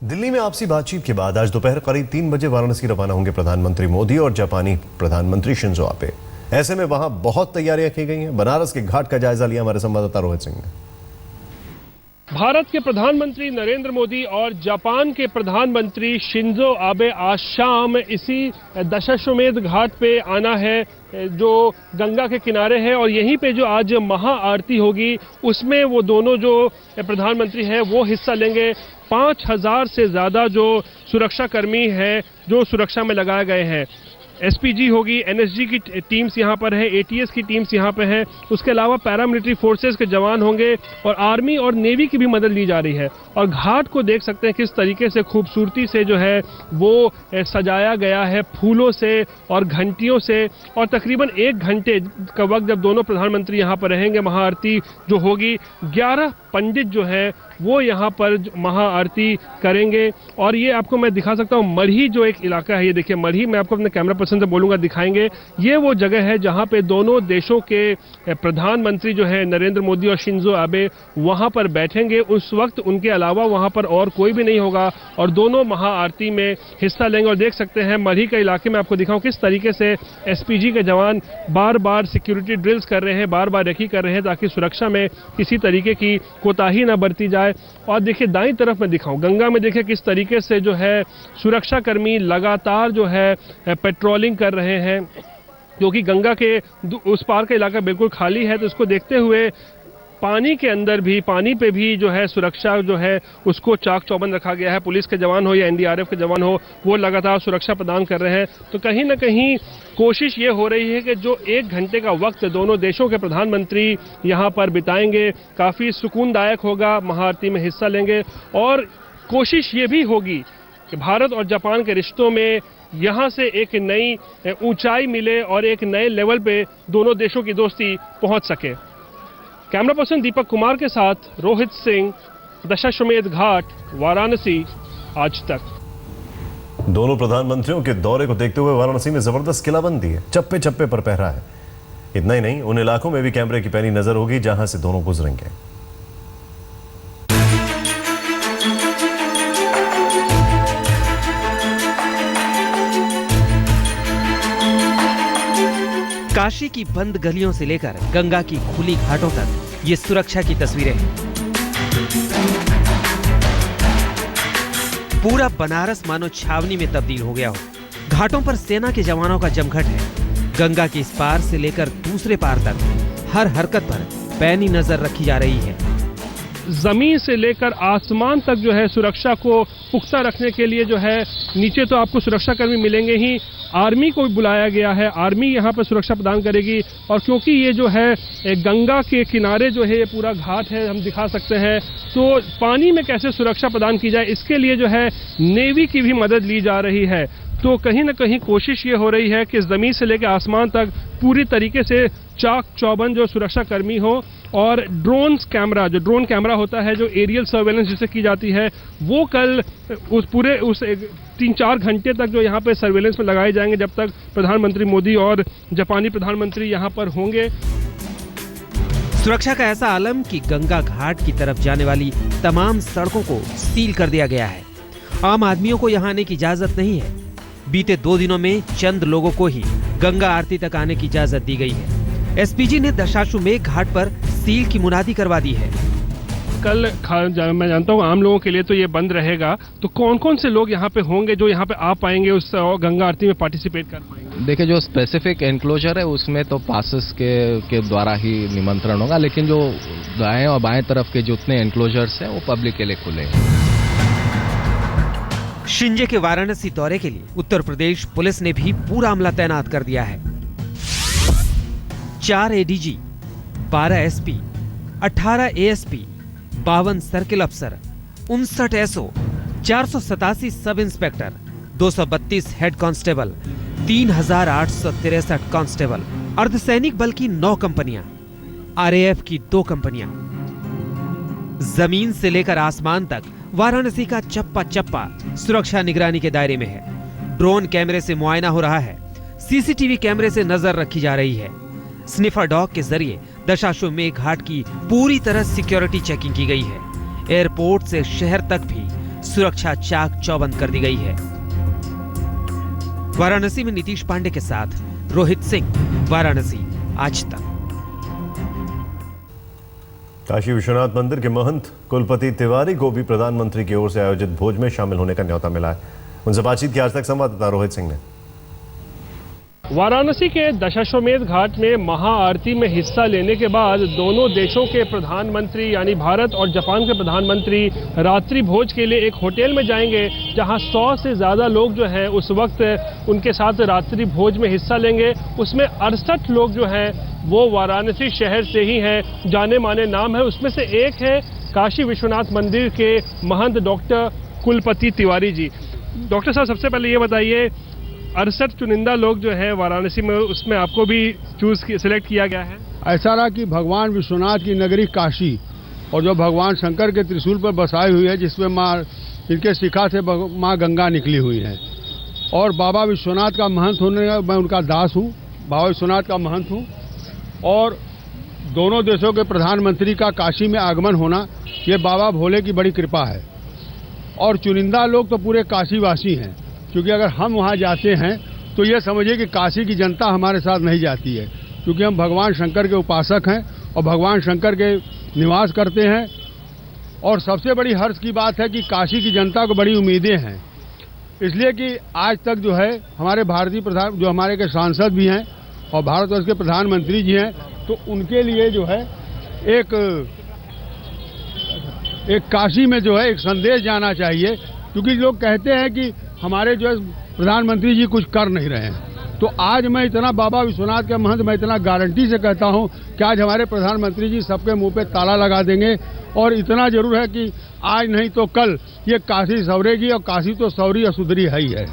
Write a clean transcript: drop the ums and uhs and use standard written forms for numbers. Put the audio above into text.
दिल्ली में आपसी बातचीत के बाद आज दोपहर करीब 3 बजे वाराणसी रवाना होंगे प्रधानमंत्री मोदी और जापानी प्रधानमंत्री शिंजो आबे। ऐसे में वहां बहुत तैयारियां की गई हैं। बनारस के घाट का जायजा लिया हमारे संवाददाता रोहित सिंह ने। भारत के प्रधानमंत्री नरेंद्र मोदी और जापान के प्रधानमंत्री शिंजो आबे आज शाम इसी दशाश्वमेध घाट पे आना है जो गंगा के किनारे है, और यहीं पे जो आज महाआरती होगी उसमें वो दोनों जो प्रधानमंत्री हैं वो हिस्सा लेंगे। 5000 से ज़्यादा जो सुरक्षाकर्मी हैं जो सुरक्षा में लगाए गए हैं। एसपीजी होगी, एनएसजी की टीम्स यहाँ पर है, एटीएस की टीम्स यहाँ पे है, उसके अलावा पैरामिलिट्री फोर्सेस के जवान होंगे और आर्मी और नेवी की भी मदद ली जा रही है। और घाट को देख सकते हैं किस तरीके से खूबसूरती से जो है वो सजाया गया है फूलों से और घंटियों से। और तकरीबन 1 घंटे का वक्त जब दोनों प्रधानमंत्री यहाँ पर रहेंगे, महाआरती जो होगी 11 पंडित जो है वो यहाँ पर महाआरती करेंगे। और ये आपको मैं दिखा सकता हूँ, मरही जो एक इलाका है, ये देखिए मरही, मैं आपको अपने कैमरा पर्सन से बोलूँगा दिखाएंगे। ये वो जगह है जहाँ पे दोनों देशों के प्रधानमंत्री जो है नरेंद्र मोदी और शिंजो आबे वहाँ पर बैठेंगे। उस वक्त उनके अलावा वहाँ पर और कोई भी नहीं होगा और दोनों महाआरती में हिस्सा लेंगे। और देख सकते हैं मरही के इलाके में आपको दिखाऊँ किस तरीके से एसपीजी के जवान बार बार सिक्योरिटी ड्रिल्स कर रहे हैं, बार बार रेकी कर रहे हैं ताकि सुरक्षा में किसी तरीके की कोताही न बरती जाए। और देखिए दाईं तरफ मैं दिखाऊं, गंगा में देखिए किस तरीके से जो है सुरक्षाकर्मी लगातार जो है पेट्रोलिंग कर रहे हैं, क्योंकि गंगा के उस पार का इलाका बिल्कुल खाली है। तो इसको देखते हुए पानी के अंदर भी, पानी पे भी जो है सुरक्षा जो है उसको चाक चौबंद रखा गया है। पुलिस के जवान हो या एनडीआरएफ के जवान हो, वो लगातार सुरक्षा प्रदान कर रहे हैं। तो कहीं ना कहीं कोशिश ये हो रही है कि जो 1 घंटे का वक्त दोनों देशों के प्रधानमंत्री यहाँ पर बिताएंगे काफ़ी सुकूनदायक होगा, महाआरती में हिस्सा लेंगे। और कोशिश ये भी होगी कि भारत और जापान के रिश्तों में यहाँ से एक नई ऊंचाई मिले और एक नए लेवल पे दोनों देशों की दोस्ती पहुँच सके। कैमरा पर्सन दीपक कुमार के साथ रोहित सिंह, दशाश्वमेध घाट, वाराणसी, आज तक। दोनों प्रधानमंत्रियों के दौरे को देखते हुए वाराणसी में जबरदस्त किलाबंदी है, चप्पे चप्पे पर पहरा है। इतना ही नहीं, उन इलाकों में भी कैमरे की पैनी नजर होगी जहां से दोनों गुजरेंगे। काशी की बंद गलियों से लेकर गंगा की खुली घाटों तक ये सुरक्षा की तस्वीरें हैं। पूरा बनारस मानो छावनी में तब्दील हो गया हो। घाटों पर सेना के जवानों का जमघट है। गंगा के इस पार से लेकर दूसरे पार तक हर हरकत पर पैनी नजर रखी जा रही है। जमीन से लेकर आसमान तक जो है सुरक्षा को पुख्ता रखने के लिए जो है नीचे तो आपको सुरक्षाकर्मी मिलेंगे ही, आर्मी को भी बुलाया गया है। आर्मी यहाँ पर सुरक्षा प्रदान करेगी। और क्योंकि ये जो है गंगा के किनारे जो है ये पूरा घाट है, हम दिखा सकते हैं, तो पानी में कैसे सुरक्षा प्रदान की जाए इसके लिए जो है नेवी की भी मदद ली जा रही है। तो कहीं ना कहीं कोशिश ये हो रही है कि ज़मीन से लेकर आसमान तक पूरी तरीके से चाक चौबंद जो सुरक्षाकर्मी हो। और ड्रोन कैमरा होता है जो एरियल सर्वेलेंस जिसे की जाती है, वो कल उस पूरे 3-4 घंटे तक जो यहाँ पे सर्वेलेंस में लगाए जाएंगे जब तक प्रधानमंत्री मोदी और जापानी प्रधानमंत्री यहाँ पर होंगे। सुरक्षा का ऐसा आलम कि गंगा घाट की तरफ जाने वाली तमाम सड़कों को सील कर दिया गया है। आम आदमियों को यहाँ आने की इजाजत नहीं है। बीते 2 दिनों में चंद लोगों को ही गंगा आरती तक आने की इजाजत दी गई है। एसपीजी ने दशाश्वमेध घाट पर सील की मुनादी करवा दी है। कल मैं जानता हूँ आम लोगों के लिए तो ये बंद रहेगा, तो कौन कौन से लोग यहाँ पे होंगे जो यहाँ पे आ पाएंगे, उस गंगा आरती में पार्टिसिपेट कर पाएंगे? देखिए, जो स्पेसिफिक एनक्लोजर है उसमें तो पासेस के द्वारा ही निमंत्रण होगा, लेकिन जो दाएं और बाएं तरफ के जितने एनक्लोजर्स हैं वो पब्लिक के लिए खुले हैं। शिंजे के वाराणसी दौरे के लिए उत्तर प्रदेश पुलिस ने भी पूरा अमला तैनात कर दिया है। 4 एडीजी, 12 एसपी, 18 एएसपी, 52 सर्किल अफसर, 59 SO, 487 sub inspector, 232 head constable, 3863 constable, अर्धसैनिक बल की 9 कंपनियां, आरएएफ की 2 कंपनियां। जमीन से लेकर आसमान तक वाराणसी का चप्पा चप्पा सुरक्षा निगरानी के दायरे में है। ड्रोन कैमरे से मुआयना हो रहा है, सीसीटीवी कैमरे से नजर रखी जा रही है। स्निफर डॉग के जरिए दशाश्वमेध घाट की पूरी तरह सिक्योरिटी चेकिंग की गई है। एयरपोर्ट से शहर तक भी सुरक्षा चाक चौबंद कर दी गई है। वाराणसी में नीतीश पांडे के साथ रोहित सिंह, वाराणसी आज तक। काशी विश्वनाथ मंदिर के महंत कुलपति तिवारी को भी प्रधानमंत्री की ओर से आयोजित भोज में शामिल होने का न्योता मिला है। उनसे बातचीत की आज तक संवाददाता रोहित सिंह ने। वाराणसी के दशाश्वमेध घाट में महाआरती में हिस्सा लेने के बाद दोनों देशों के प्रधानमंत्री यानी भारत और जापान के प्रधानमंत्री रात्रि भोज के लिए एक होटल में जाएंगे, जहां 100 से ज़्यादा लोग जो हैं उस वक्त उनके साथ रात्रि भोज में हिस्सा लेंगे। उसमें 68 लोग जो हैं वो वाराणसी शहर से ही हैं, जाने माने नाम है। उसमें से एक है काशी विश्वनाथ मंदिर के महंत डॉक्टर कुलपति तिवारी जी। डॉक्टर साहब, सबसे पहले ये बताइए, 68 चुनिंदा लोग जो है वाराणसी में, उसमें आपको भी सिलेक्ट किया गया है? ऐसा रहा कि भगवान विश्वनाथ की नगरी काशी और जो भगवान शंकर के त्रिशूल पर बसाई हुई है, जिसमें माँ इनके शिखा से माँ गंगा निकली हुई है, और बाबा विश्वनाथ का महंत होने का मैं उनका दास हूँ, बाबा विश्वनाथ का महंत हूँ। और दोनों देशों के प्रधानमंत्री का काशी में आगमन होना ये बाबा भोले की बड़ी कृपा है। और चुनिंदा लोग तो पूरे काशीवासी हैं, क्योंकि अगर हम वहाँ जाते हैं तो ये समझिए कि काशी की जनता हमारे साथ नहीं जाती है, क्योंकि हम भगवान शंकर के उपासक हैं और भगवान शंकर के निवास करते हैं। और सबसे बड़ी हर्ष की बात है कि काशी की जनता को बड़ी उम्मीदें हैं, इसलिए कि आज तक जो है हमारे भारतीय प्रधान जो हमारे के सांसद भी हैं और भारतवर्ष के प्रधानमंत्री जी हैं, तो उनके लिए जो है एक काशी में जो है एक संदेश जाना चाहिए, क्योंकि लोग कहते हैं कि हमारे जो है प्रधानमंत्री जी कुछ कर नहीं रहे हैं। तो आज मैं इतना बाबा विश्वनाथ के महंत मैं इतना गारंटी से कहता हूं कि आज हमारे प्रधानमंत्री जी सबके मुंह पे ताला लगा देंगे। और इतना जरूर है कि आज नहीं तो कल ये काशी सवरेगी, और काशी तो सवरी और सुधरी है ही है।